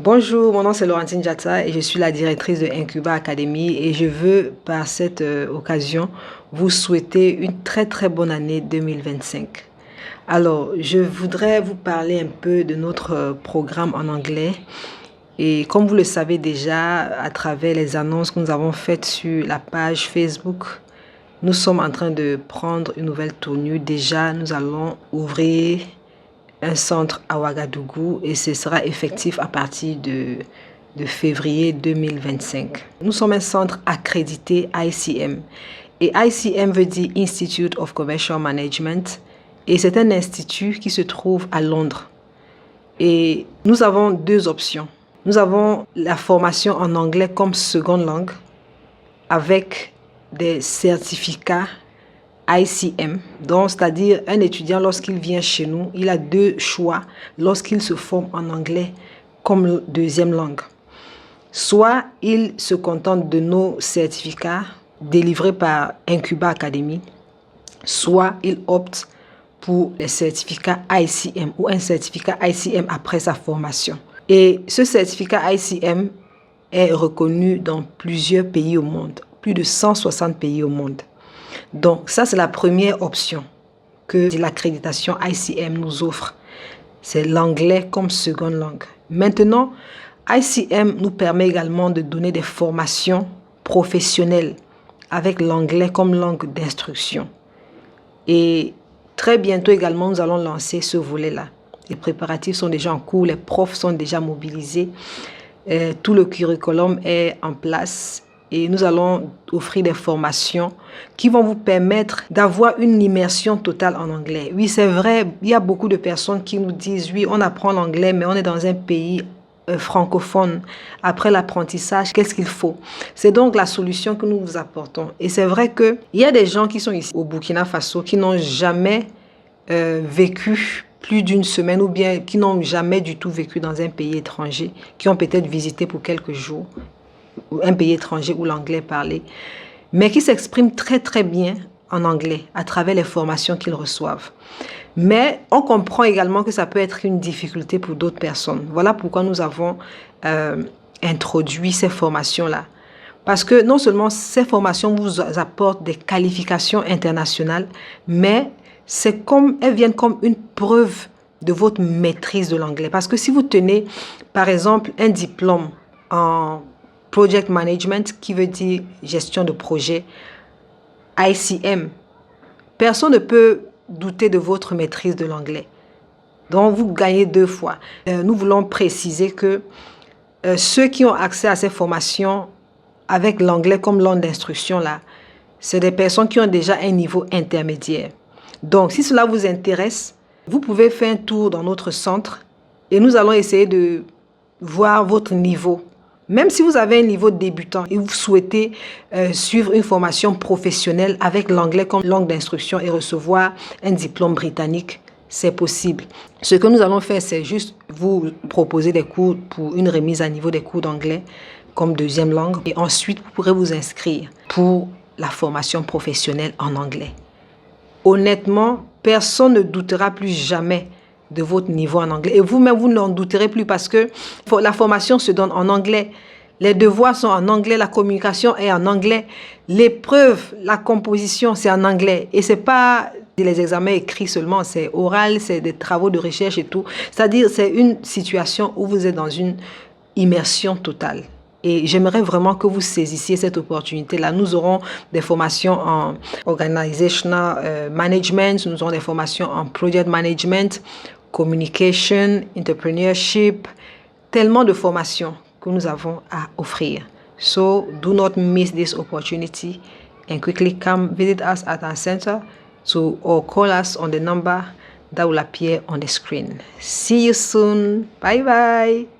Bonjour, mon nom c'est Laurentine Diatta et je suis la directrice de Incuba Academy et je veux par cette occasion vous souhaiter une très bonne année 2025. Alors, je voudrais vous parler un peu de notre programme en anglais et comme vous le savez déjà à travers les annonces que nous avons faites sur la page Facebook, nous sommes en train de prendre une nouvelle tournure. Déjà, nous allons ouvrir un centre à Ouagadougou et ce sera effectif à partir de février 2025. Nous sommes un centre accrédité ICM et ICM veut dire Institute of Commercial Management et c'est un institut qui se trouve à Londres. Et nous avons deux options. Nous avons la formation en anglais comme seconde langue avec des certificats ICM, donc c'est-à-dire un étudiant lorsqu'il vient chez nous, il a deux choix lorsqu'il se forme en anglais comme deuxième langue. Soit il se contente de nos certificats délivrés par Incuba Academy, soit il opte pour les certificats ICM ou un certificat ICM après sa formation. Et ce certificat ICM est reconnu dans plusieurs pays au monde, plus de 160 pays au monde. Donc ça, c'est la première option que l'accréditation ICM nous offre. C'est l'anglais comme seconde langue. Maintenant, ICM nous permet également de donner des formations professionnelles avec l'anglais comme langue d'instruction. Et très bientôt également, nous allons lancer ce volet-là. Les préparatifs sont déjà en cours, les profs sont déjà mobilisés, tout le curriculum est en place. Et nous allons offrir des formations qui vont vous permettre d'avoir une immersion totale en anglais. Oui, c'est vrai, il y a beaucoup de personnes qui nous disent, oui, on apprend l'anglais, mais on est dans un pays francophone. Après l'apprentissage, qu'est-ce qu'il faut? C'est donc la solution que nous vous apportons. Et c'est vrai qu'il y a des gens qui sont ici au Burkina Faso qui n'ont jamais vécu plus d'une semaine ou bien qui n'ont jamais du tout vécu dans un pays étranger, qui ont peut-être visité pour quelques jours un pays étranger où l'anglais est parlé, mais qui s'expriment très bien en anglais à travers les formations qu'ils reçoivent. Mais on comprend également que ça peut être une difficulté pour d'autres personnes. Voilà pourquoi nous avons introduit ces formations-là. Parce que non seulement ces formations vous apportent des qualifications internationales, mais elles viennent comme une preuve de votre maîtrise de l'anglais. Parce que si vous tenez, par exemple, un diplôme en Project Management, qui veut dire gestion de projet, ICM, personne ne peut douter de votre maîtrise de l'anglais. Donc, vous gagnez deux fois. Nous voulons préciser que ceux qui ont accès à ces formations avec l'anglais comme langue d'instruction, là, c'est des personnes qui ont déjà un niveau intermédiaire. Donc, si cela vous intéresse, vous pouvez faire un tour dans notre centre et nous allons essayer de voir votre niveau. Même si vous avez un niveau débutant et vous souhaitez suivre une formation professionnelle avec l'anglais comme langue d'instruction et recevoir un diplôme britannique, c'est possible. Ce que nous allons faire, c'est juste vous proposer des cours pour une remise à niveau des cours d'anglais comme deuxième langue. Et ensuite, vous pourrez vous inscrire pour la formation professionnelle en anglais. Honnêtement, personne ne doutera plus jamais de votre niveau en anglais. Et vous-même, vous n'en douterez plus parce que la formation se donne en anglais. Les devoirs sont en anglais, la communication est en anglais. L'épreuve, la composition, c'est en anglais. Et ce n'est pas les examens écrits seulement, c'est oral, c'est des travaux de recherche et tout. C'est-à-dire, c'est une situation où vous êtes dans une immersion totale. Et j'aimerais vraiment que vous saisissiez cette opportunité-là. Nous aurons des formations en Organizational Management, nous aurons des formations en Project Management, Communication, Entrepreneurship, tellement de formations que nous avons à offrir. So, do not miss this opportunity and quickly come visit us at our center or call us on the number that will appear on the screen. See you soon. Bye bye.